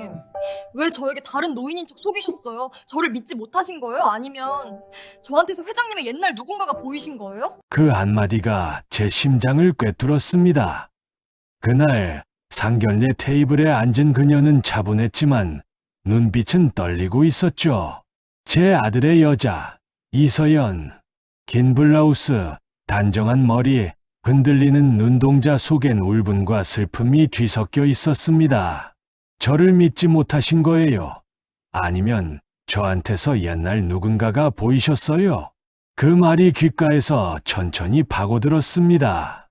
회장님, 왜 저에게 다른 노인인 척 속이셨어요? 저를 믿지 못하신 거예요? 아니면 저한테서 회장님의 옛날 누군가가 보이신 거예요? 그 한마디가 제 심장을 꿰뚫었습니다. 그날 상견례 테이블에 앉은 그녀는 차분했지만 눈빛은 떨리고 있었죠. 제 아들의 여자, 이서연. 긴 블라우스, 단정한 머리, 흔들리는 눈동자 속엔 울분과 슬픔이 뒤섞여 있었습니다. 저를 믿지 못하신 거예요? 아니면 저한테서 옛날 누군가가 보이셨어요? 그 말이 귓가에서 천천히 파고들었습니다.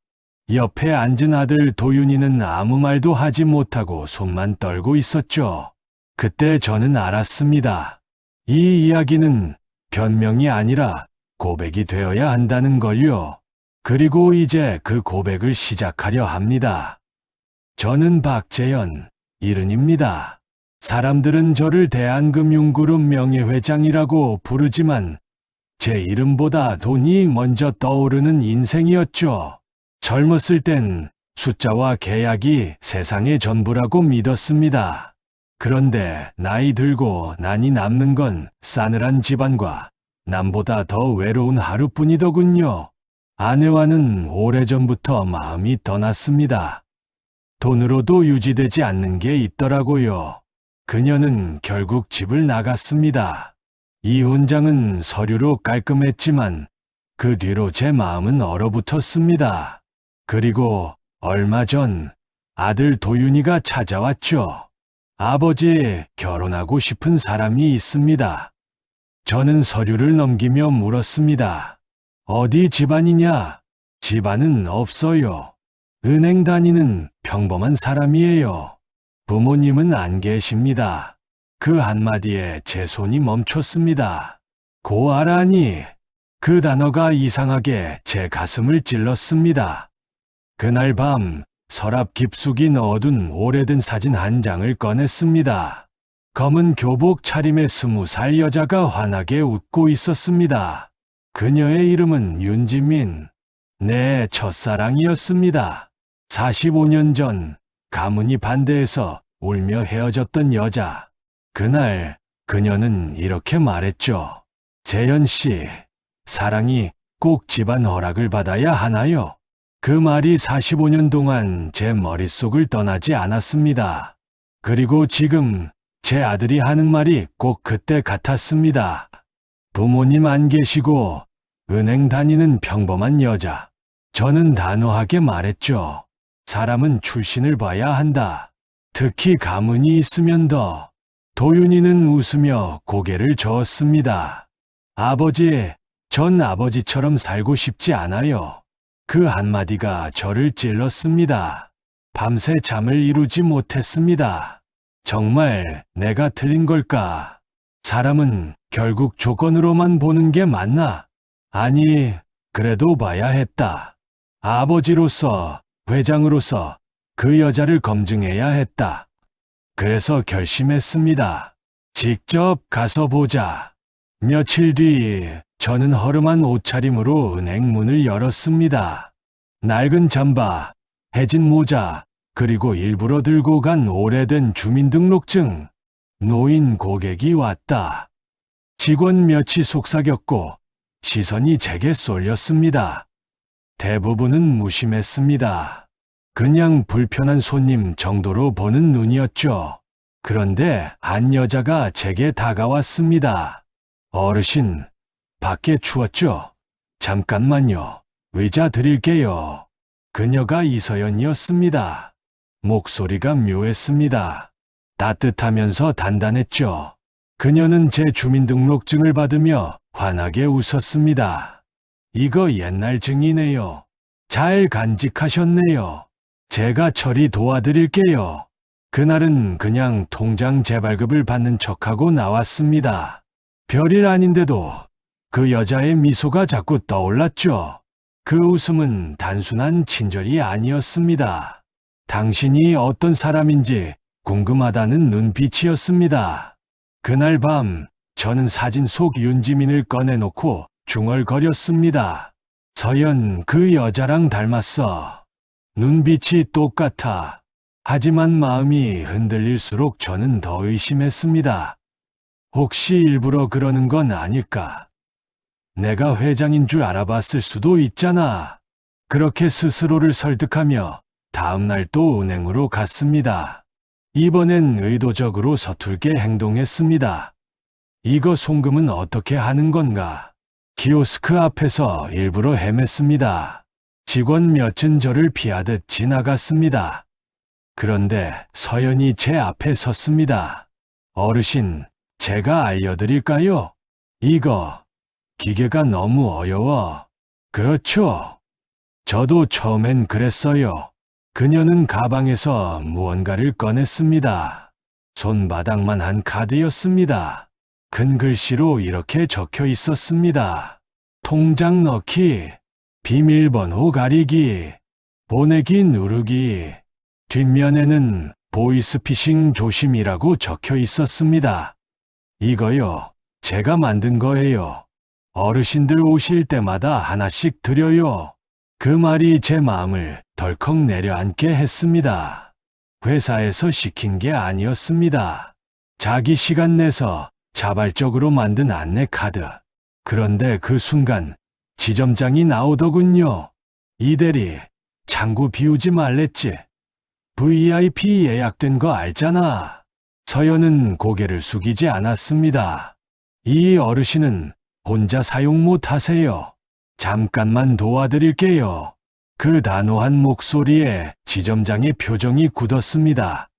옆에 앉은 아들 도윤이는 아무 말도 하지 못하고 손만 떨고 있었죠. 그때 저는 알았습니다. 이 이야기는 변명이 아니라 고백이 되어야 한다는 걸요. 그리고 이제 그 고백을 시작하려 합니다. 저는 박재현, 70입니다. 사람들은 저를 대한금융그룹 명예회장이라고 부르지만 제 이름보다 돈이 먼저 떠오르는 인생이었죠. 젊었을 땐 숫자와 계약이 세상의 전부라고 믿었습니다. 그런데 나이 들고 난이 남는 건 싸늘한 집안과 남보다 더 외로운 하루뿐이더군요. 아내와는 오래전부터 마음이 떠났습니다. 돈으로도 유지되지 않는 게 있더라고요. 그녀는 결국 집을 나갔습니다. 이혼장은 서류로 깔끔했지만 그 뒤로 제 마음은 얼어붙었습니다. 그리고 얼마 전 아들 도윤이가 찾아왔죠. 아버지, 결혼하고 싶은 사람이 있습니다. 저는 서류를 넘기며 물었습니다. 어디 집안이냐? 집안은 없어요. 은행 다니는 평범한 사람이에요. 부모님은 안 계십니다. 그 한마디에 제 손이 멈췄습니다. 고아라니. 그 단어가 이상하게 제 가슴을 찔렀습니다. 그날 밤 서랍 깊숙이 넣어둔 오래된 사진 한 장을 꺼냈습니다. 검은 교복 차림의 20살 여자가 환하게 웃고 있었습니다. 그녀의 이름은 윤지민. 내 첫사랑이었습니다. 45년 전 가문이 반대해서 울며 헤어졌던 여자. 그날 그녀는 이렇게 말했죠. 재현 씨, 사랑이 꼭 집안 허락을 받아야 하나요? 그 말이 45년 동안 제 머릿속을 떠나지 않았습니다. 그리고 지금 제 아들이 하는 말이 꼭 그때 같았습니다. 부모님 안 계시고 은행 다니는 평범한 여자. 저는 단호하게 말했죠. 사람은 출신을 봐야 한다. 특히 가문이 있으면 더. 도윤이는 웃으며 고개를 저었습니다. 아버지, 전 아버지처럼 살고 싶지 않아요. 그 한마디가 저를 찔렀습니다. 밤새 잠을 이루지 못했습니다. 정말 내가 틀린 걸까? 사람은 결국 조건으로만 보는 게 맞나? 아니, 그래도 봐야 했다. 아버지로서, 회장으로서 그 여자를 검증해야 했다. 그래서 결심했습니다. 직접 가서 보자. 며칠 뒤 저는 허름한 옷차림으로 은행 문을 열었습니다. 낡은 잠바, 해진 모자, 그리고 일부러 들고 간 오래된 주민등록증. 노인 고객이 왔다. 직원 몇이 속삭였고 시선이 제게 쏠렸습니다. 대부분은 무심했습니다. 그냥 불편한 손님 정도로 보는 눈이었죠. 그런데 한 여자가 제게 다가왔습니다. 어르신, 밖에 추웠죠? 잠깐만요. 의자 드릴게요. 그녀가 이서연이었습니다. 목소리가 묘했습니다. 따뜻하면서 단단했죠. 그녀는 제 주민등록증을 받으며 환하게 웃었습니다. 이거 옛날 증이네요. 잘 간직하셨네요. 제가 처리 도와드릴게요. 그날은 그냥 통장 재발급을 받는 척하고 나왔습니다. 별일 아닌데도 그 여자의 미소가 자꾸 떠올랐죠. 그 웃음은 단순한 친절이 아니었습니다. 당신이 어떤 사람인지 궁금하다는 눈빛이었습니다. 그날 밤 저는 사진 속 윤지민을 꺼내놓고 중얼거렸습니다. 서연, 그 여자랑 닮았어. 눈빛이 똑같아. 하지만 마음이 흔들릴수록 저는 더 의심했습니다. 혹시 일부러 그러는 건 아닐까? 내가 회장인 줄 알아봤을 수도 있잖아. 그렇게 스스로를 설득하며 다음날 또 은행으로 갔습니다. 이번엔 의도적으로 서툴게 행동했습니다. 이거 송금은 어떻게 하는 건가? 키오스크 앞에서 일부러 헤맸습니다. 직원 몇은 저를 피하듯 지나갔습니다. 그런데 서연이 제 앞에 섰습니다. 어르신, 제가 알려드릴까요? 이거, 기계가 너무 어려워. 그렇죠. 저도 처음엔 그랬어요. 그녀는 가방에서 무언가를 꺼냈습니다. 손바닥만 한 카드였습니다. 큰 글씨로 이렇게 적혀 있었습니다. 통장 넣기, 비밀번호 가리기, 보내기 누르기. 뒷면에는 보이스피싱 조심이라고 적혀 있었습니다. 이거요, 제가 만든 거예요. 어르신들 오실 때마다 하나씩 드려요. 그 말이 제 마음을 덜컥 내려앉게 했습니다. 회사에서 시킨 게 아니었습니다. 자기 시간 내서 자발적으로 만든 안내 카드. 그런데 그 순간 지점장이 나오더군요. 이 대리, 창구 비우지 말랬지. VIP 예약된 거 알잖아. 서연은 고개를 숙이지 않았습니다. 이 어르신은 혼자 사용 못 하세요. 잠깐만 도와드릴게요. 그 단호한 목소리에 지점장의 표정이 굳었습니다.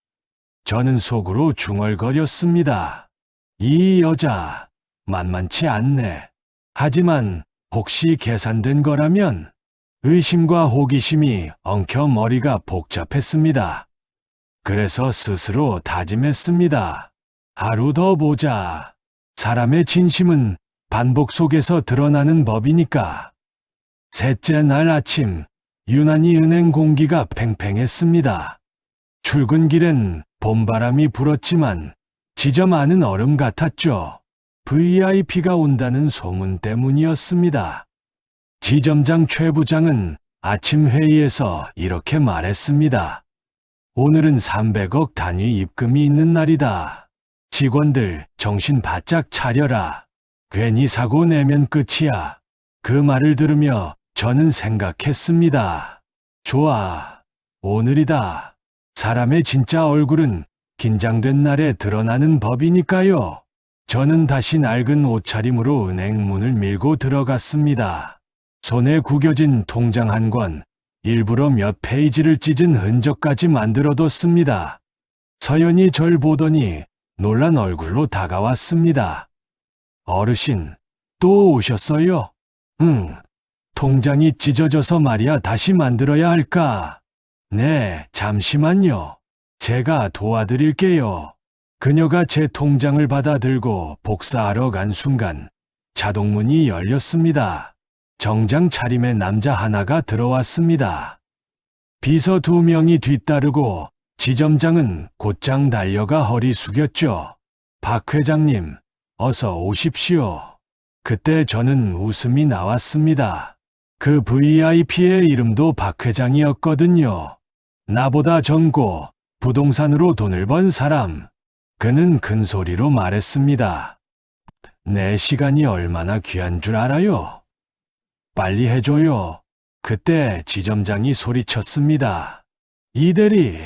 저는 속으로 중얼거렸습니다. 이 여자, 만만치 않네. 하지만 혹시 계산된 거라면? 의심과 호기심이 엉켜 머리가 복잡했습니다. 그래서 스스로 다짐했습니다. 하루 더 보자. 사람의 진심은 반복 속에서 드러나는 법이니까. 셋째 날 아침, 유난히 은행 공기가 팽팽했습니다. 출근길엔 봄바람이 불었지만 지점 안은 얼음 같았죠. VIP가 온다는 소문 때문이었습니다. 지점장 최 부장은 아침 회의에서 이렇게 말했습니다. 오늘은 300억 단위 입금이 있는 날이다. 직원들 정신 바짝 차려라. 괜히 사고 내면 끝이야. 그 말을 들으며 저는 생각했습니다. 좋아. 오늘이다. 사람의 진짜 얼굴은 긴장된 날에 드러나는 법이니까요. 저는 다시 낡은 옷차림으로 은행 문을 밀고 들어갔습니다. 손에 구겨진 통장 한 권, 일부러 몇 페이지를 찢은 흔적까지 만들어뒀습니다. 서연이 절 보더니 놀란 얼굴로 다가왔습니다. 어르신, 또 오셨어요? 응. 통장이 찢어져서 말이야 다시 만들어야 할까? 네, 잠시만요. 제가 도와드릴게요. 그녀가 제 통장을 받아 들고 복사하러 간 순간 자동문이 열렸습니다. 정장 차림의 남자 하나가 들어왔습니다. 비서 2명이 뒤따르고 지점장은 곧장 달려가 허리 숙였죠. 박 회장님, 어서 오십시오. 그때 저는 웃음이 나왔습니다. 그 VIP의 이름도 박 회장이었거든요. 나보다 젊고 부동산으로 돈을 번 사람. 그는 큰 소리로 말했습니다. 내 시간이 얼마나 귀한 줄 알아요? 빨리 해줘요. 그때 지점장이 소리쳤습니다. 이대리,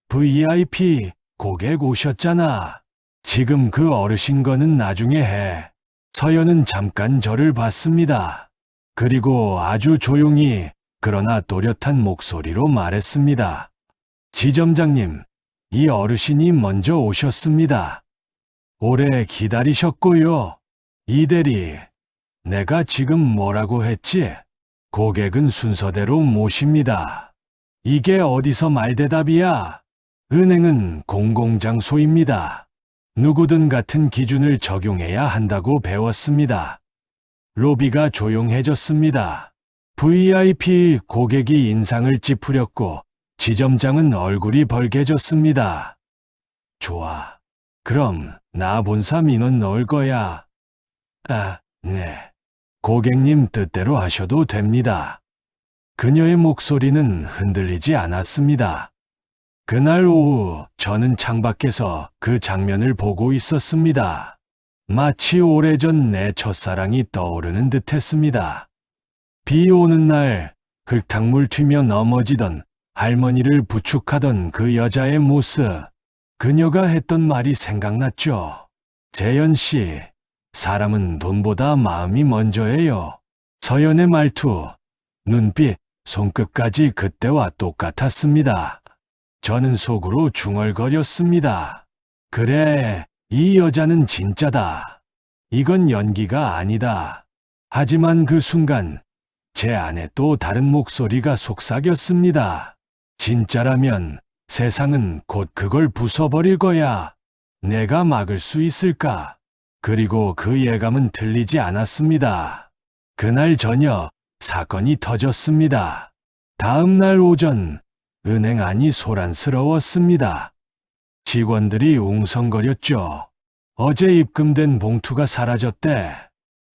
VIP 고객 오셨잖아. 지금 그 어르신 거는 나중에 해. 서연은 잠깐 저를 봤습니다. 그리고 아주 조용히 그러나 또렷한 목소리로 말했습니다. 지점장님, 이 어르신이 먼저 오셨습니다. 오래 기다리셨고요. 이대리, 내가 지금 뭐라고 했지? 고객은 순서대로 모십니다. 이게 어디서 말대답이야? 은행은 공공장소입니다. 누구든 같은 기준을 적용해야 한다고 배웠습니다. 로비가 조용해졌습니다. VIP 고객이 인상을 찌푸렸고 지점장은 얼굴이 벌개졌습니다. 좋아. 그럼 나 본사 민원 넣을 거야. 아, 네. 고객님 뜻대로 하셔도 됩니다. 그녀의 목소리는 흔들리지 않았습니다. 그날 오후 저는 창밖에서 그 장면을 보고 있었습니다. 마치 오래전 내 첫사랑이 떠오르는 듯했습니다. 비 오는 날 흙탕물 튀며 넘어지던 할머니를 부축하던 그 여자의 모습, 그녀가 했던 말이 생각났죠. 재현 씨, 사람은 돈보다 마음이 먼저예요. 서연의 말투, 눈빛, 손끝까지 그때와 똑같았습니다. 저는 속으로 중얼거렸습니다. 그래, 이 여자는 진짜다. 이건 연기가 아니다. 하지만 그 순간 제 안에 또 다른 목소리가 속삭였습니다. 진짜라면 세상은 곧 그걸 부숴버릴 거야. 내가 막을 수 있을까? 그리고 그 예감은 틀리지 않았습니다. 그날 저녁 사건이 터졌습니다. 다음 날 오전 은행 안이 소란스러웠습니다. 직원들이 웅성거렸죠. 어제 입금된 봉투가 사라졌대.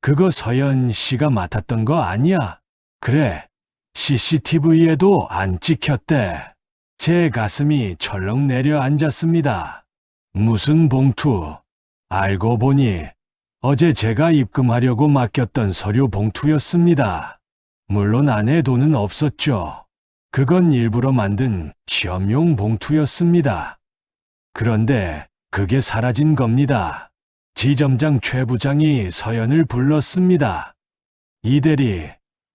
그거 서연 씨가 맡았던 거 아니야? 그래, CCTV에도 안 찍혔대. 제 가슴이 철렁 내려앉았습니다. 무슨 봉투? 알고 보니 어제 제가 입금하려고 맡겼던 서류 봉투였습니다. 물론 안에 돈은 없었죠. 그건 일부러 만든 시험용 봉투였습니다. 그런데 그게 사라진 겁니다. 지점장 최 부장이 서연을 불렀습니다. 이 대리,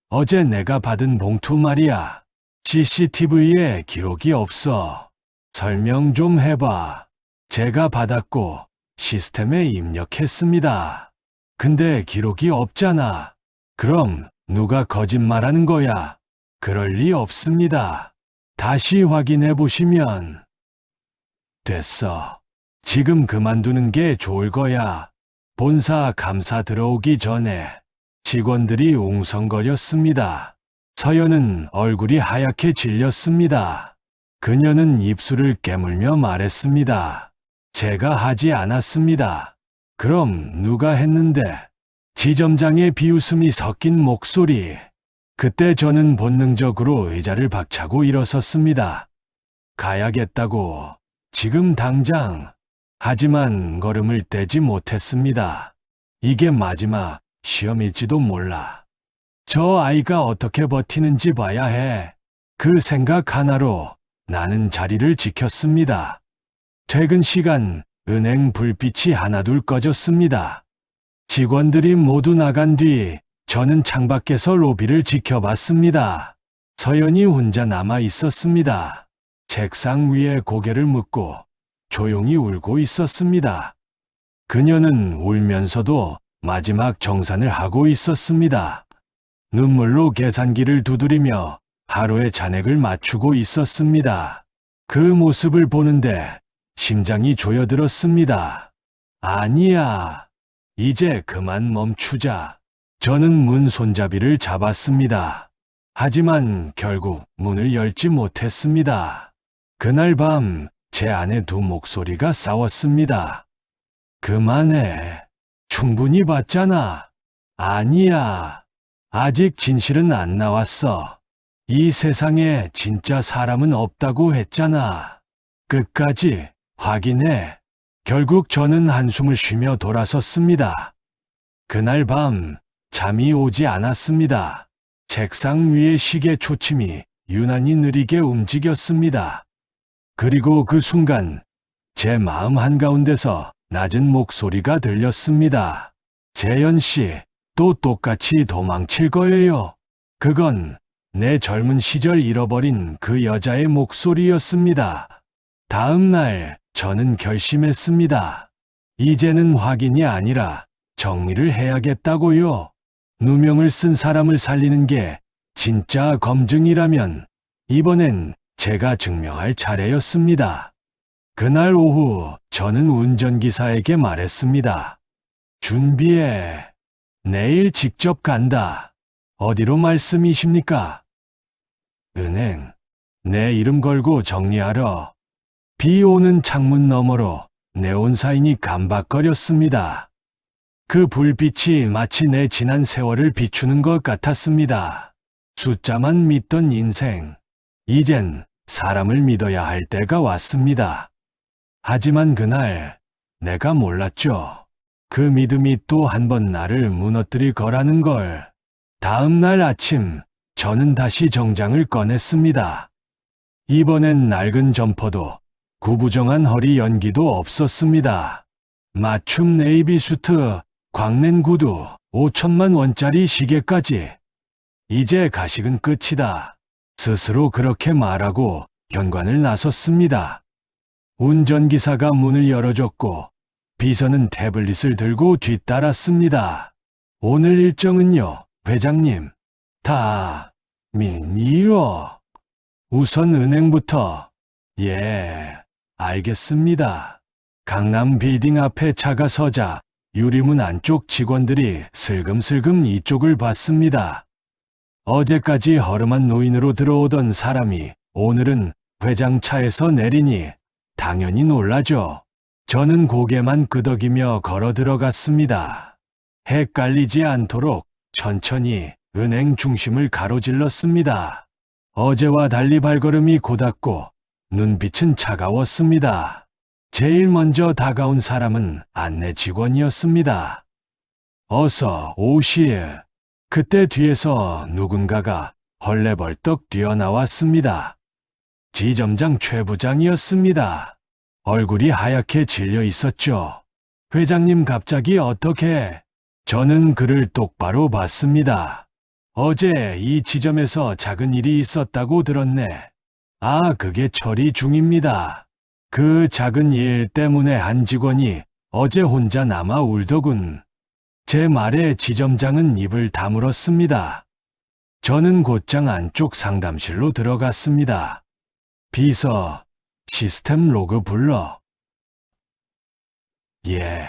어제 내가 받은 봉투 말이야. CCTV에 기록이 없어. 설명 좀 해봐. 제가 받았고 시스템에 입력했습니다. 근데 기록이 없잖아. 그럼 누가 거짓말하는 거야? 그럴 리 없습니다. 다시 확인해 보시면. 됐어. 지금 그만두는 게 좋을 거야. 본사 감사 들어오기 전에. 직원들이 웅성거렸습니다. 서연은 얼굴이 하얗게 질렸습니다. 그녀는 입술을 깨물며 말했습니다. 제가 하지 않았습니다. 그럼 누가 했는데? 지점장의 비웃음이 섞인 목소리. 그때 저는 본능적으로 의자를 박차고 일어섰습니다. 가야겠다고. 지금 당장. 하지만 걸음을 떼지 못했습니다. 이게 마지막 시험일지도 몰라. 저 아이가 어떻게 버티는지 봐야 해. 그 생각 하나로 나는 자리를 지켰습니다. 퇴근 시간 은행 불빛이 하나둘 꺼졌습니다. 직원들이 모두 나간 뒤 저는 창밖에서 로비를 지켜봤습니다. 서연이 혼자 남아 있었습니다. 책상 위에 고개를 묻고 조용히 울고 있었습니다. 그녀는 울면서도 마지막 정산을 하고 있었습니다. 눈물로 계산기를 두드리며 하루의 잔액을 맞추고 있었습니다. 그 모습을 보는데 심장이 조여들었습니다. 아니야. 이제 그만 멈추자. 저는 문 손잡이를 잡았습니다. 하지만 결국 문을 열지 못했습니다. 그날 밤 제 안에 두 목소리가 싸웠습니다. 그만해. 충분히 봤잖아. 아니야. 아직 진실은 안 나왔어. 이 세상에 진짜 사람은 없다고 했잖아. 끝까지 확인해. 결국 저는 한숨을 쉬며 돌아섰습니다. 그날 밤 잠이 오지 않았습니다. 책상 위의 시계 초침이 유난히 느리게 움직였습니다. 그리고 그 순간 제 마음 한가운데서 낮은 목소리가 들렸습니다. 재현 씨, 또 똑같이 도망칠 거예요. 그건 내 젊은 시절 잃어버린 그 여자의 목소리였습니다. 다음 날 저는 결심했습니다. 이제는 확인이 아니라 정리를 해야겠다고요. 누명을 쓴 사람을 살리는 게 진짜 검증이라면 이번엔 제가 증명할 차례였습니다. 그날 오후 저는 운전기사에게 말했습니다. 준비해. 내일 직접 간다. 어디로 말씀이십니까? 은행. 내 이름 걸고 정리하러. 비 오는 창문 너머로 네온사인이 감박거렸습니다. 그 불빛이 마치 내 지난 세월을 비추는 것 같았습니다. 숫자만 믿던 인생. 이젠 사람을 믿어야 할 때가 왔습니다. 하지만 그날 내가 몰랐죠. 그 믿음이 또 한 번 나를 무너뜨릴 거라는 걸. 다음 날 아침 저는 다시 정장을 꺼냈습니다. 이번엔 낡은 점퍼도 구부정한 허리 연기도 없었습니다. 맞춤 네이비 수트, 광랜 구두, 5천만 원짜리 시계까지. 이제 가식은 끝이다. 스스로 그렇게 말하고 현관을 나섰습니다. 운전기사가 문을 열어줬고 비서는 태블릿을 들고 뒤따랐습니다. 오늘 일정은요, 회장님. 다 민이로. 우선 은행부터. 예, 알겠습니다. 강남 빌딩 앞에 차가 서자 유리문 안쪽 직원들이 슬금슬금 이쪽을 봤습니다. 어제까지 허름한 노인으로 들어오던 사람이 오늘은 회장 차에서 내리니 당연히 놀라죠. 저는 고개만 끄덕이며 걸어 들어갔습니다. 헷갈리지 않도록 천천히 은행 중심을 가로질렀습니다. 어제와 달리 발걸음이 고닫고 눈빛은 차가웠습니다. 제일 먼저 다가온 사람은 안내 직원이었습니다. 어서 오시에. 그때 뒤에서 누군가가 헐레벌떡 뛰어나왔습니다. 지점장 최 부장이었습니다. 얼굴이 하얗게 질려 있었죠. 회장님 갑자기 어떻게? 저는 그를 똑바로 봤습니다. 어제 이 지점에서 작은 일이 있었다고 들었네. 아, 그게 처리 중입니다. 그 작은 일 때문에 한 직원이 어제 혼자 남아 울더군. 제 말에 지점장은 입을 다물었습니다. 저는 곧장 안쪽 상담실로 들어갔습니다. 비서, 시스템 로그 불러. 예.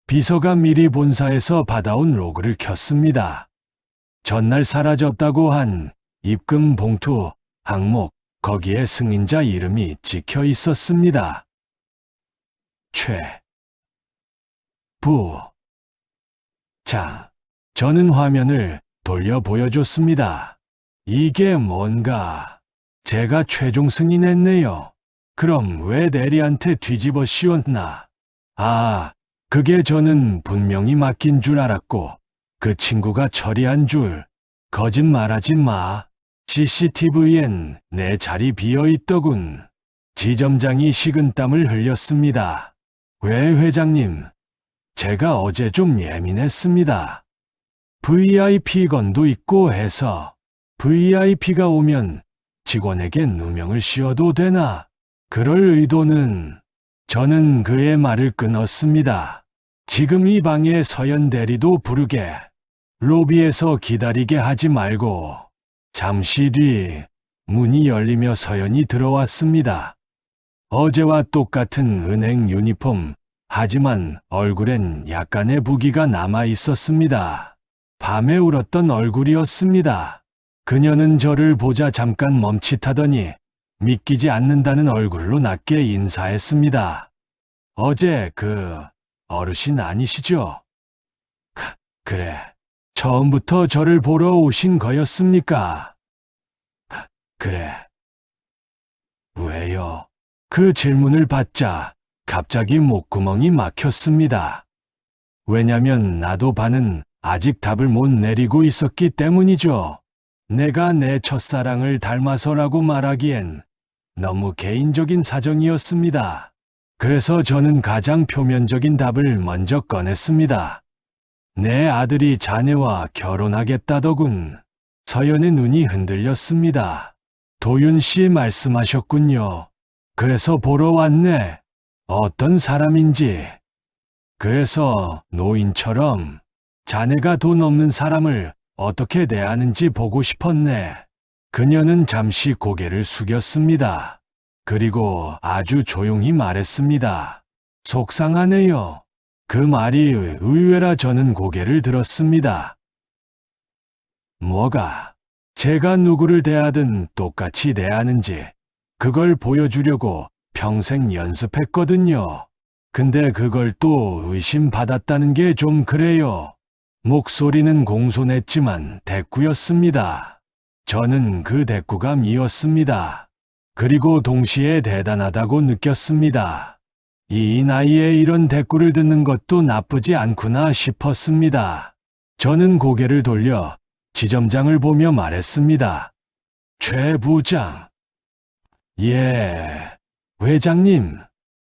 비서가 미리 본사에서 받아온 로그를 켰습니다. 전날 사라졌다고 한 입금 봉투 항목, 거기에 승인자 이름이 찍혀 있었습니다. 최 부 자, 저는 화면을 돌려 보여줬습니다. 이게 뭔가? 제가 최종 승인했네요. 그럼 왜 대리한테 뒤집어 씌웠나? 아, 그게 저는 분명히 맡긴 줄 알았고 그 친구가 처리한 줄. 거짓말하지 마. CCTV엔 내 자리 비어있더군. 지점장이 식은땀을 흘렸습니다. 왜 회장님? 제가 어제 좀 예민했습니다. VIP건도 있고 해서. VIP가 오면 직원에게 누명을 씌워도 되나? 그럴 의도는. 저는 그의 말을 끊었습니다. 지금 이 방에 서연 대리도 부르게. 로비에서 기다리게 하지 말고. 잠시 뒤 문이 열리며 서연이 들어왔습니다. 어제와 똑같은 은행 유니폼, 하지만 얼굴엔 약간의 부기가 남아 있었습니다. 밤에 울었던 얼굴이었습니다. 그녀는 저를 보자 잠깐 멈칫하더니 믿기지 않는다는 얼굴로 낮게 인사했습니다. 어제 그 어르신 아니시죠? 그래. 처음부터 저를 보러 오신 거였습니까? 그래. 왜요? 그 질문을 받자 갑자기 목구멍이 막혔습니다. 왜냐면 나도 반은 아직 답을 못 내리고 있었기 때문이죠. 내가 내 첫사랑을 닮아서라고 말하기엔 너무 개인적인 사정이었습니다. 그래서 저는 가장 표면적인 답을 먼저 꺼냈습니다. 내 아들이 자네와 결혼하겠다더군. 서연의 눈이 흔들렸습니다. 도윤 씨 말씀하셨군요. 그래서 보러 왔네. 어떤 사람인지. 그래서 노인처럼 자네가 돈 없는 사람을 어떻게 대하는지 보고 싶었네. 그녀는 잠시 고개를 숙였습니다. 그리고 아주 조용히 말했습니다. 속상하네요. 그 말이 의외라 저는 고개를 들었습니다. 뭐가? 제가 누구를 대하든 똑같이 대하는지 그걸 보여주려고 평생 연습했거든요. 근데 그걸 또 의심받았다는 게 좀 그래요. 목소리는 공손했지만 대꾸였습니다. 저는 그 대꾸가 미웠습니다. 그리고 동시에 대단하다고 느꼈습니다. 이 나이에 이런 대꾸를 듣는 것도 나쁘지 않구나 싶었습니다. 저는 고개를 돌려 지점장을 보며 말했습니다. 최 부장. 예, 회장님.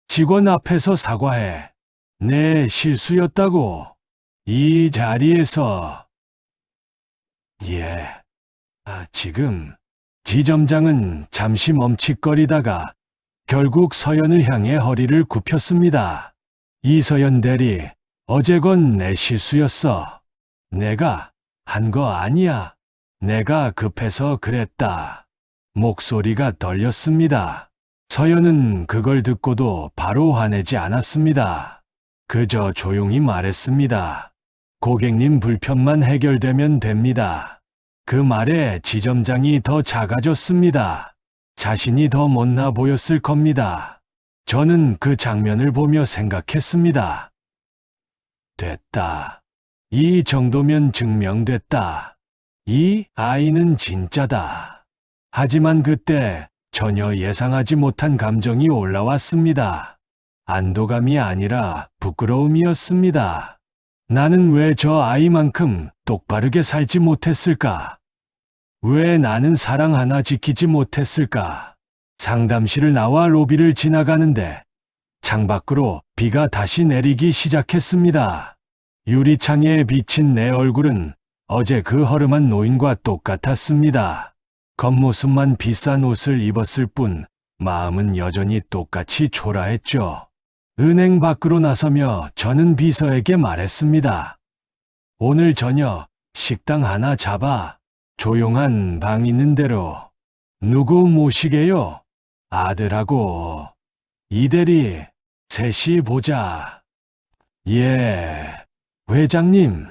직원 앞에서 사과해. 내 실수였다고. 이 자리에서. 예. 지금. 지점장은 잠시 멈칫거리다가 결국 서연을 향해 허리를 굽혔습니다. 이서연 대리, 어제 건 내 실수였어. 내가 한 거 아니야. 내가 급해서 그랬다. 목소리가 떨렸습니다. 서연은 그걸 듣고도 바로 화내지 않았습니다. 그저 조용히 말했습니다. 고객님 불편만 해결되면 됩니다. 그 말에 지점장이 더 작아졌습니다. 자신이 더 못나 보였을 겁니다. 저는 그 장면을 보며 생각했습니다. 됐다. 이 정도면 증명됐다. 이 아이는 진짜다. 하지만 그때 전혀 예상하지 못한 감정이 올라왔습니다. 안도감이 아니라 부끄러움이었습니다. 나는 왜 저 아이만큼 똑바르게 살지 못했을까? 왜 나는 사랑 하나 지키지 못했을까? 상담실을 나와 로비를 지나가는데 창밖으로 비가 다시 내리기 시작했습니다. 유리창에 비친 내 얼굴은 어제 그 허름한 노인과 똑같았습니다. 겉모습만 비싼 옷을 입었을 뿐 마음은 여전히 똑같이 초라했죠. 은행 밖으로 나서며 저는 비서에게 말했습니다. 오늘 저녁 식당 하나 잡아. 조용한 방 있는 대로. 누구 모시게요? 아들하고. 이대리, 셋이 보자. 예, 회장님.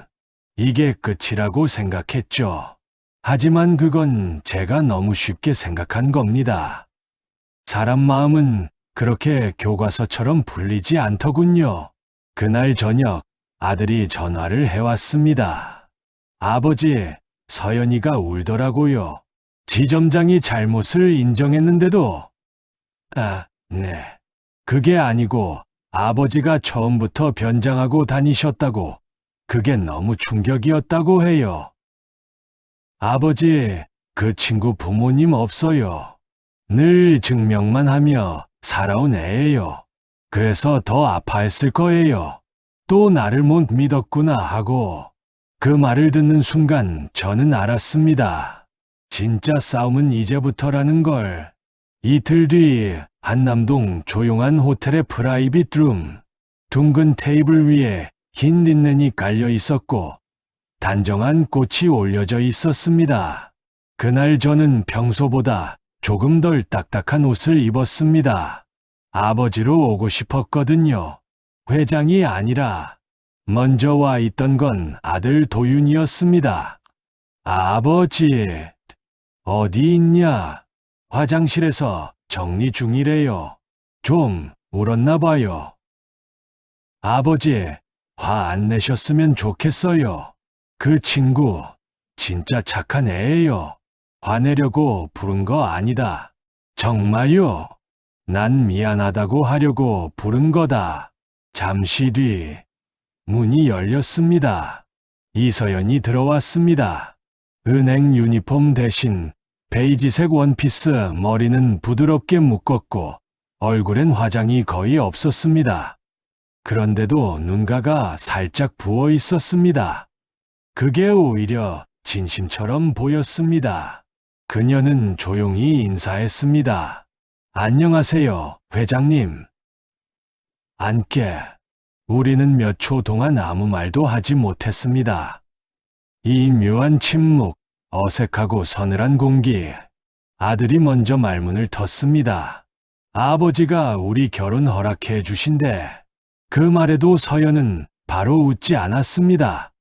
이게 끝이라고 생각했죠. 하지만 그건 제가 너무 쉽게 생각한 겁니다. 사람 마음은 그렇게 교과서처럼 풀리지 않더군요. 그날 저녁 아들이 전화를 해왔습니다. 아버지, 서연이가 울더라고요. 지점장이 잘못을 인정했는데도. 네. 그게 아니고 아버지가 처음부터 변장하고 다니셨다고. 그게 너무 충격이었다고 해요. 아버지, 그 친구 부모님 없어요. 늘 증명만 하며 살아온 애예요. 그래서 더 아파했을 거예요. 또 나를 못 믿었구나 하고. 그 말을 듣는 순간 저는 알았습니다. 진짜 싸움은 이제부터라는 걸. 이틀 뒤 한남동 조용한 호텔의 프라이빗 룸. 둥근 테이블 위에 흰 린넨이 깔려 있었고 단정한 꽃이 올려져 있었습니다. 그날 저는 평소보다 조금 덜 딱딱한 옷을 입었습니다. 아버지로 오고 싶었거든요. 회장이 아니라. 먼저 와 있던 건 아들 도윤이었습니다. 아버지, 어디 있냐? 화장실에서 정리 중이래요. 좀 울었나 봐요. 아버지, 화 안 내셨으면 좋겠어요. 그 친구, 진짜 착한 애예요. 화내려고 부른 거 아니다. 정말요? 난 미안하다고 하려고 부른 거다. 잠시 뒤 문이 열렸습니다. 이서연이 들어왔습니다. 은행 유니폼 대신 베이지색 원피스, 머리는 부드럽게 묶었고 얼굴엔 화장이 거의 없었습니다. 그런데도 눈가가 살짝 부어 있었습니다. 그게 오히려 진심처럼 보였습니다. 그녀는 조용히 인사했습니다. 안녕하세요, 회장님. 앉게. 우리는 몇 초 동안 아무 말도 하지 못했습니다. 이 묘한 침묵, 어색하고 서늘한 공기. 아들이 먼저 말문을 텄습니다. 아버지가 우리 결혼 허락해 주신대. 그 말에도 서연은 바로 웃지 않았습니다.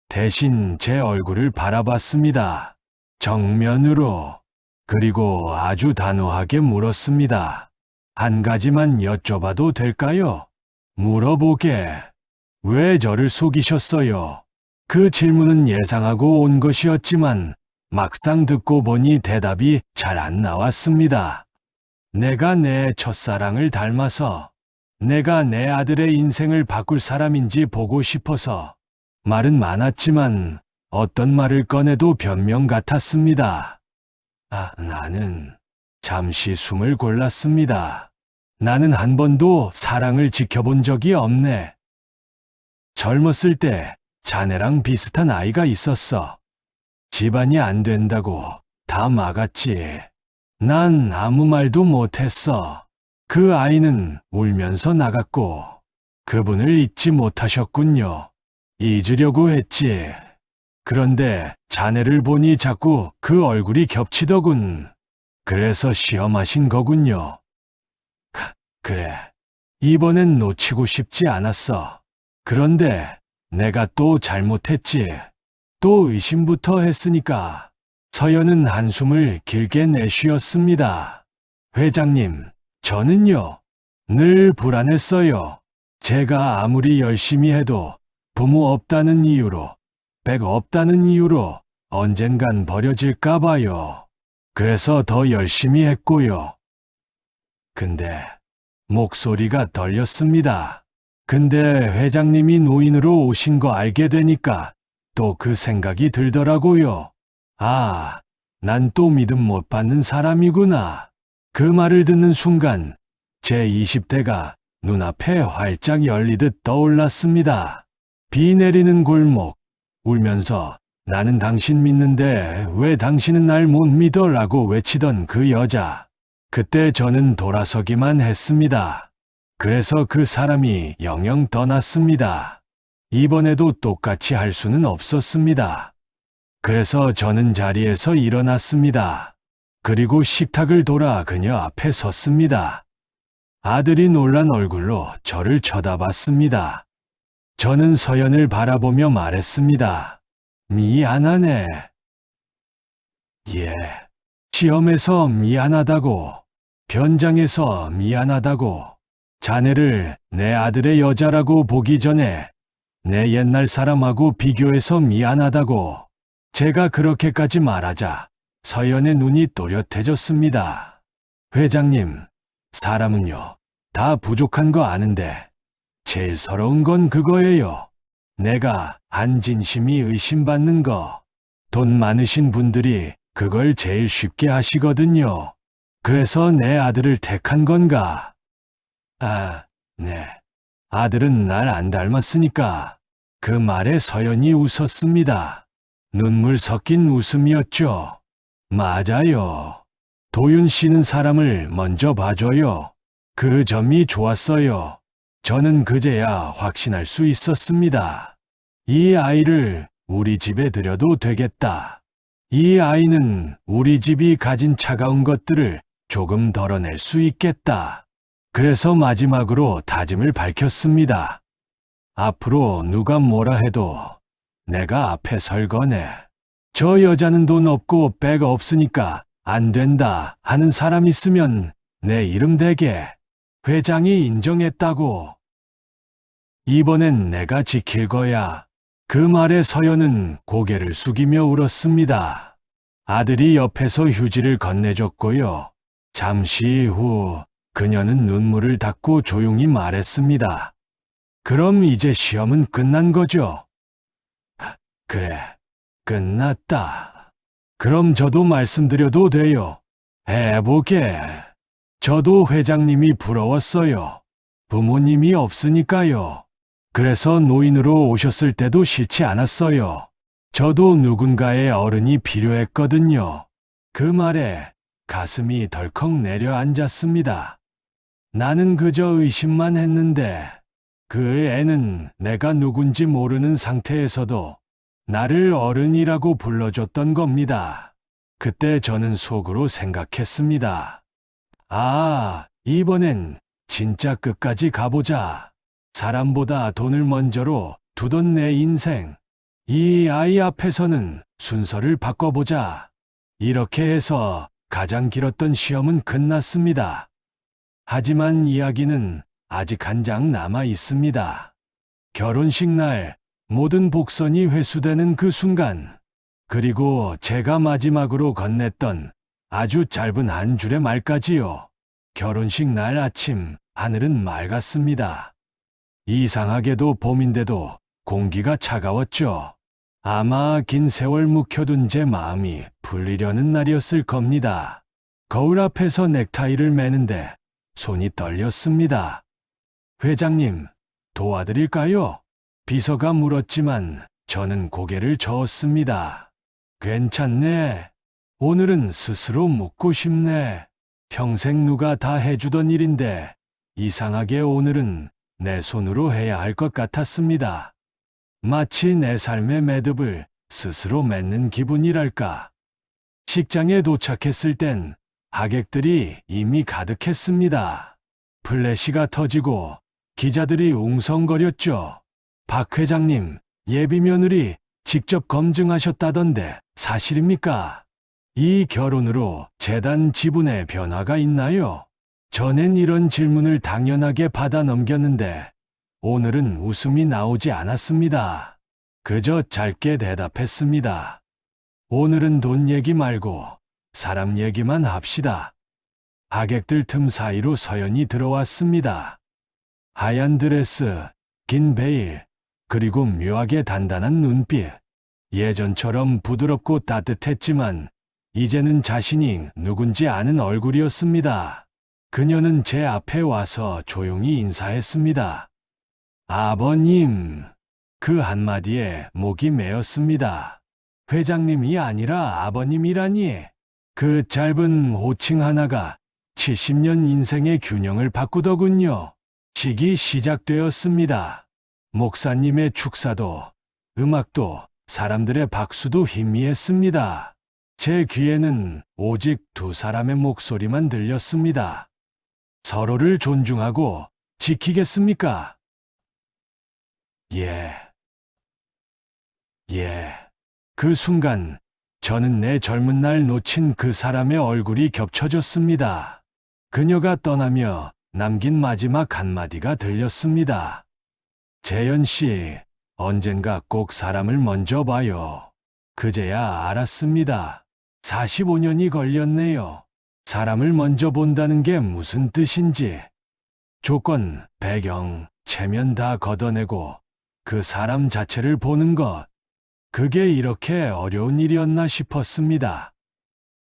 대신 제 얼굴을 바라봤습니다. 정면으로. 그리고 아주 단호하게 물었습니다. 한 가지만 여쭤봐도 될까요? 물어보게. 왜 저를 속이셨어요? 그 질문은 예상하고 온 것이었지만 막상 듣고 보니 대답이 잘 안 나왔습니다. 내가 내 첫사랑을 닮아서 내가 내 아들의 인생을 바꿀 사람인지 보고 싶어서 말은 많았지만 어떤 말을 꺼내도 변명 같았습니다. 나는 잠시 숨을 골랐습니다. 나는 한 번도 사랑을 지켜본 적이 없네. 젊었을 때 자네랑 비슷한 아이가 있었어. 집안이 안 된다고 다 막았지. 난 아무 말도 못했어. 그 아이는 울면서 나갔고 그분을 잊지 못하셨군요. 잊으려고 했지. 그런데 자네를 보니 자꾸 그 얼굴이 겹치더군. 그래서 시험하신 거군요. 그래. 이번엔 놓치고 싶지 않았어. 그런데 내가 또 잘못했지. 또 의심부터 했으니까. 서연은 한숨을 길게 내쉬었습니다. 회장님, 저는요, 늘 불안했어요. 제가 아무리 열심히 해도 부모 없다는 이유로, 백 없다는 이유로 언젠간 버려질까봐요. 그래서 더 열심히 했고요. 근데 목소리가 떨렸습니다. 근데 회장님이 노인으로 오신 거 알게 되니까 또 그 생각이 들더라고요. 난 또 믿음 못 받는 사람이구나. 그 말을 듣는 순간 제 20대가 눈앞에 활짝 열리듯 떠올랐습니다. 비 내리는 골목, 울면서 나는 당신 믿는데 왜 당신은 날 못 믿어? 라고 외치던 그 여자. 그때 저는 돌아서기만 했습니다. 그래서 그 사람이 영영 떠났습니다. 이번에도 똑같이 할 수는 없었습니다. 그래서 저는 자리에서 일어났습니다. 그리고 식탁을 돌아 그녀 앞에 섰습니다. 아들이 놀란 얼굴로 저를 쳐다봤습니다. 저는 서연을 바라보며 말했습니다. 미안하네. 시험에서 미안하다고, 변장에서 미안하다고, 자네를 내 아들의 여자라고 보기 전에 내 옛날 사람하고 비교해서 미안하다고. 제가 그렇게까지 말하자 서연의 눈이 또렷해졌습니다. 회장님, 사람은요, 다 부족한 거 아는데 제일 서러운 건 그거예요. 내가 안 진심이 의심받는 거. 돈 많으신 분들이 그걸 제일 쉽게 하시거든요. 그래서 내 아들을 택한 건가? 네. 아들은 날 안 닮았으니까. 그 말에 서연이 웃었습니다. 눈물 섞인 웃음이었죠. 맞아요. 도윤 씨는 사람을 먼저 봐줘요. 그 점이 좋았어요. 저는 그제야 확신할 수 있었습니다. 이 아이를 우리 집에 들여도 되겠다. 이 아이는 우리 집이 가진 차가운 것들을 조금 덜어낼 수 있겠다. 그래서 마지막으로 다짐을 밝혔습니다. 앞으로 누가 뭐라 해도 내가 앞에 설 거네. 저 여자는 돈 없고 백 없으니까 안 된다 하는 사람 있으면 내 이름 대게. 회장이 인정했다고. 이번엔 내가 지킬 거야. 그 말에 서연은 고개를 숙이며 울었습니다. 아들이 옆에서 휴지를 건네줬고요. 잠시 후 그녀는 눈물을 닦고 조용히 말했습니다. 그럼 이제 시험은 끝난 거죠? 그래, 끝났다. 그럼 저도 말씀드려도 돼요. 해보게. 저도 회장님이 부러웠어요. 부모님이 없으니까요. 그래서 노인으로 오셨을 때도 싫지 않았어요. 저도 누군가의 어른이 필요했거든요. 그 말에 가슴이 덜컥 내려앉았습니다. 나는 그저 의심만 했는데 그 애는 내가 누군지 모르는 상태에서도 나를 어른이라고 불러줬던 겁니다. 그때 저는 속으로 생각했습니다. 이번엔 진짜 끝까지 가보자. 사람보다 돈을 먼저로 두던 내 인생. 이 아이 앞에서는 순서를 바꿔보자. 이렇게 해서 가장 길었던 시험은 끝났습니다. 하지만 이야기는 아직 한 장 남아 있습니다. 결혼식 날 모든 복선이 회수되는 그 순간, 그리고 제가 마지막으로 건넸던 아주 짧은 한 줄의 말까지요. 결혼식 날 아침 하늘은 맑았습니다. 이상하게도 봄인데도 공기가 차가웠죠. 아마 긴 세월 묵혀둔 제 마음이 풀리려는 날이었을 겁니다. 거울 앞에서 넥타이를 매는데 손이 떨렸습니다. 회장님, 도와드릴까요? 비서가 물었지만 저는 고개를 저었습니다. 괜찮네. 오늘은 스스로 묻고 싶네. 평생 누가 다 해주던 일인데 이상하게 오늘은 내 손으로 해야 할 것 같았습니다. 마치 내 삶의 매듭을 스스로 맺는 기분이랄까. 식장에 도착했을 땐 하객들이 이미 가득했습니다. 플래시가 터지고 기자들이 웅성거렸죠. 박 회장님, 예비 며느리 직접 검증하셨다던데 사실입니까? 이 결혼으로 재단 지분에 변화가 있나요? 전엔 이런 질문을 당연하게 받아 넘겼는데 오늘은 웃음이 나오지 않았습니다. 그저 짧게 대답했습니다. 오늘은 돈 얘기 말고 사람 얘기만 합시다. 하객들 틈 사이로 서연이 들어왔습니다. 하얀 드레스, 긴 베일, 그리고 묘하게 단단한 눈빛. 예전처럼 부드럽고 따뜻했지만 이제는 자신이 누군지 아는 얼굴이었습니다. 그녀는 제 앞에 와서 조용히 인사했습니다. 아버님. 그 한마디에 목이 메었습니다. 회장님이 아니라 아버님이라니. 그 짧은 호칭 하나가 70년 인생의 균형을 바꾸더군요. 식이 시작되었습니다. 목사님의 축사도, 음악도, 사람들의 박수도 희미했습니다. 제 귀에는 오직 두 사람의 목소리만 들렸습니다. 서로를 존중하고 지키겠습니까? 예. 그 순간 저는 내 젊은 날 놓친 그 사람의 얼굴이 겹쳐졌습니다. 그녀가 떠나며 남긴 마지막 한마디가 들렸습니다. 재현 씨, 언젠가 꼭 사람을 먼저 봐요. 그제야 알았습니다. 45년이 걸렸네요. 사람을 먼저 본다는 게 무슨 뜻인지. 조건, 배경, 체면 다 걷어내고 그 사람 자체를 보는 것. 그게 이렇게 어려운 일이었나 싶었습니다.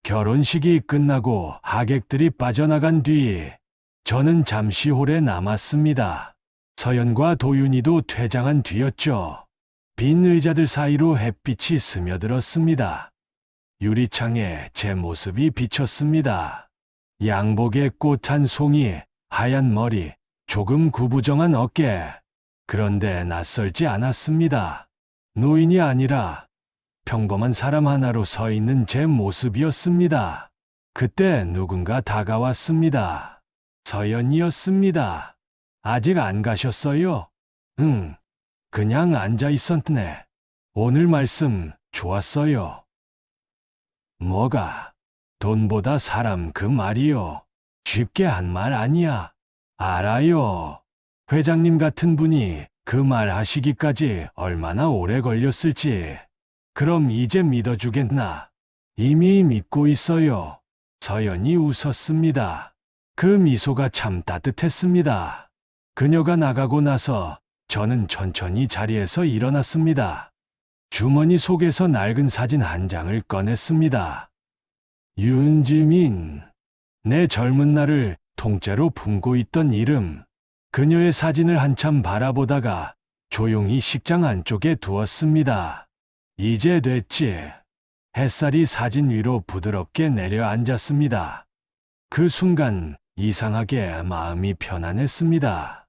결혼식이 끝나고 하객들이 빠져나간 뒤 저는 잠시 홀에 남았습니다. 서연과 도윤이도 퇴장한 뒤였죠. 빈 의자들 사이로 햇빛이 스며들었습니다. 유리창에 제 모습이 비쳤습니다. 양복에 꽃 한 송이, 하얀 머리, 조금 구부정한 어깨. 그런데 낯설지 않았습니다. 노인이 아니라 평범한 사람 하나로 서 있는 제 모습이었습니다. 그때 누군가 다가왔습니다. 서연이었습니다. 아직 안 가셨어요? 응, 그냥 앉아 있었네. 오늘 말씀 좋았어요. 뭐가? 돈보다 사람 그 말이요. 쉽게 한 말 아니야. 알아요. 회장님 같은 분이 그 말 하시기까지 얼마나 오래 걸렸을지. 그럼 이제 믿어주겠나? 이미 믿고 있어요. 서연이 웃었습니다. 그 미소가 참 따뜻했습니다. 그녀가 나가고 나서 저는 천천히 자리에서 일어났습니다. 주머니 속에서 낡은 사진 한 장을 꺼냈습니다. 윤지민. 내 젊은 날을 통째로 품고 있던 이름. 그녀의 사진을 한참 바라보다가 조용히 식장 안쪽에 두었습니다. 이제 됐지. 햇살이 사진 위로 부드럽게 내려앉았습니다. 그 순간 이상하게 마음이 편안했습니다.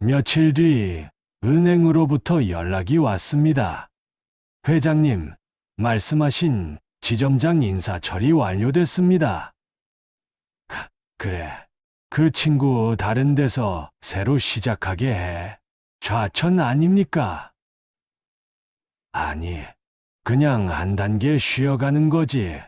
며칠 뒤 은행으로부터 연락이 왔습니다. 회장님, 말씀하신 지점장 인사 처리 완료됐습니다. 그래. 그 친구 다른 데서 새로 시작하게 해. 좌천 아닙니까? 아니, 그냥 한 단계 쉬어가는 거지.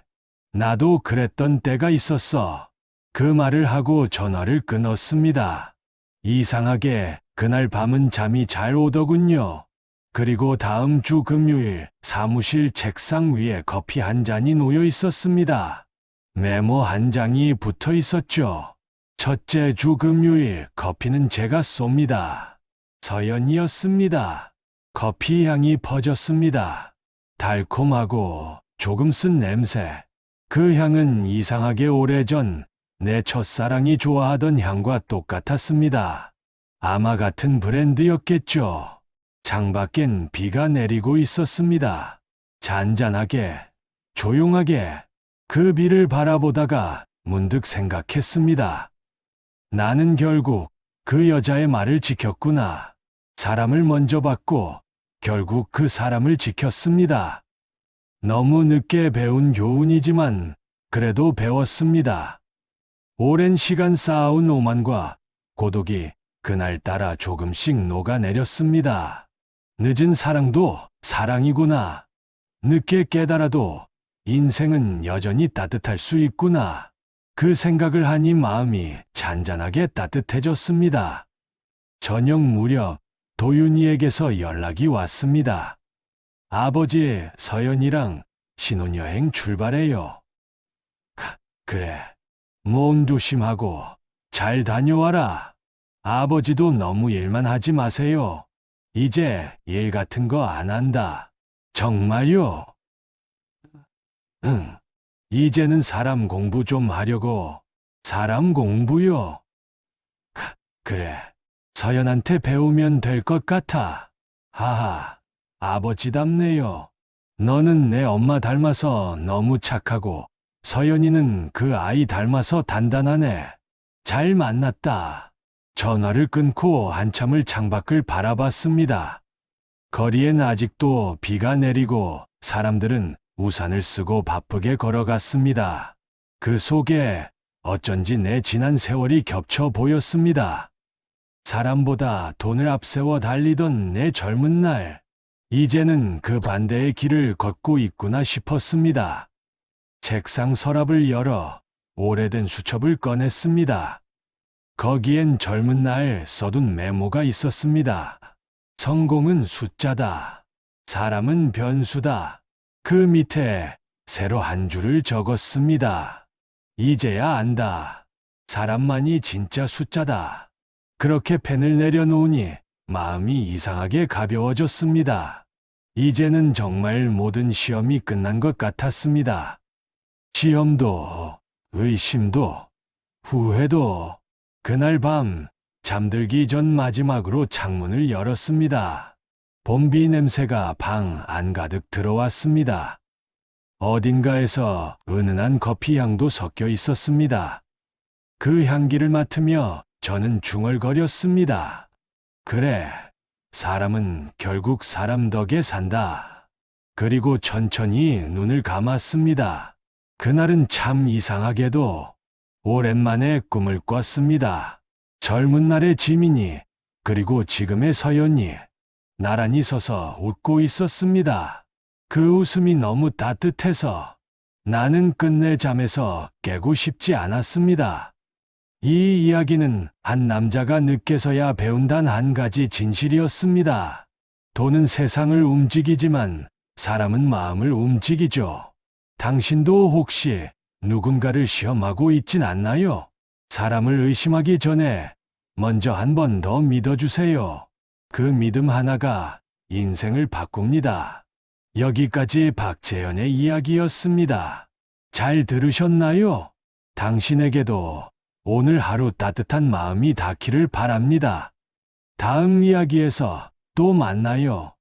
나도 그랬던 때가 있었어. 그 말을 하고 전화를 끊었습니다. 이상하게 그날 밤은 잠이 잘 오더군요. 그리고 다음 주 금요일 사무실 책상 위에 커피 한 잔이 놓여 있었습니다. 메모 한 장이 붙어 있었죠. 첫째 주 금요일 커피는 제가 쏩니다. 서연이었습니다. 커피 향이 퍼졌습니다. 달콤하고 조금 쓴 냄새. 그 향은 이상하게 오래전 내 첫사랑이 좋아하던 향과 똑같았습니다. 아마 같은 브랜드였겠죠. 창밖엔 비가 내리고 있었습니다. 잔잔하게, 조용하게 그 비를 바라보다가 문득 생각했습니다. 나는 결국 그 여자의 말을 지켰구나. 사람을 먼저 받고 결국 그 사람을 지켰습니다. 너무 늦게 배운 교훈이지만 그래도 배웠습니다. 오랜 시간 쌓아온 오만과 고독이 그날따라 조금씩 녹아내렸습니다. 늦은 사랑도 사랑이구나. 늦게 깨달아도 인생은 여전히 따뜻할 수 있구나. 그 생각을 하니 마음이 잔잔하게 따뜻해졌습니다. 저녁 무렵 도윤이에게서 연락이 왔습니다. 아버지, 서연이랑 신혼여행 출발해요. 그래. 몸 조심하고 잘 다녀와라. 아버지도 너무 일만 하지 마세요. 이제 일 같은 거 안 한다. 정말요? 응. 이제는 사람 공부 좀 하려고. 사람 공부요? 그래. 서연한테 배우면 될 것 같아. 하하. 아버지답네요. 너는 내 엄마 닮아서 너무 착하고 서연이는 그 아이 닮아서 단단하네. 잘 만났다. 전화를 끊고 한참을 창밖을 바라봤습니다. 거리엔 아직도 비가 내리고 사람들은 우산을 쓰고 바쁘게 걸어갔습니다. 그 속에 어쩐지 내 지난 세월이 겹쳐 보였습니다. 사람보다 돈을 앞세워 달리던 내 젊은 날, 이제는 그 반대의 길을 걷고 있구나 싶었습니다. 책상 서랍을 열어 오래된 수첩을 꺼냈습니다. 거기엔 젊은 날 써둔 메모가 있었습니다. 성공은 숫자다. 사람은 변수다. 그 밑에 새로 한 줄을 적었습니다. 이제야 안다. 사람만이 진짜 숫자다. 그렇게 펜을 내려놓으니 마음이 이상하게 가벼워졌습니다. 이제는 정말 모든 시험이 끝난 것 같았습니다. 시험도, 의심도, 후회도. 그날 밤 잠들기 전 마지막으로 창문을 열었습니다. 봄비 냄새가 방 안 가득 들어왔습니다. 어딘가에서 은은한 커피 향도 섞여 있었습니다. 그 향기를 맡으며 저는 중얼거렸습니다. 그래, 사람은 결국 사람 덕에 산다. 그리고 천천히 눈을 감았습니다. 그날은 참 이상하게도 오랜만에 꿈을 꿨습니다. 젊은 날의 지민이, 그리고 지금의 서연이 나란히 서서 웃고 있었습니다. 그 웃음이 너무 따뜻해서 나는 끝내 잠에서 깨고 싶지 않았습니다. 이 이야기는 한 남자가 늦게서야 배운 단 한 가지 진실이었습니다. 돈은 세상을 움직이지만 사람은 마음을 움직이죠. 당신도 혹시 누군가를 시험하고 있진 않나요? 사람을 의심하기 전에 먼저 한 번 더 믿어주세요. 그 믿음 하나가 인생을 바꿉니다. 여기까지 박재현의 이야기였습니다. 잘 들으셨나요? 당신에게도 오늘 하루 따뜻한 마음이 닿기를 바랍니다. 다음 이야기에서 또 만나요.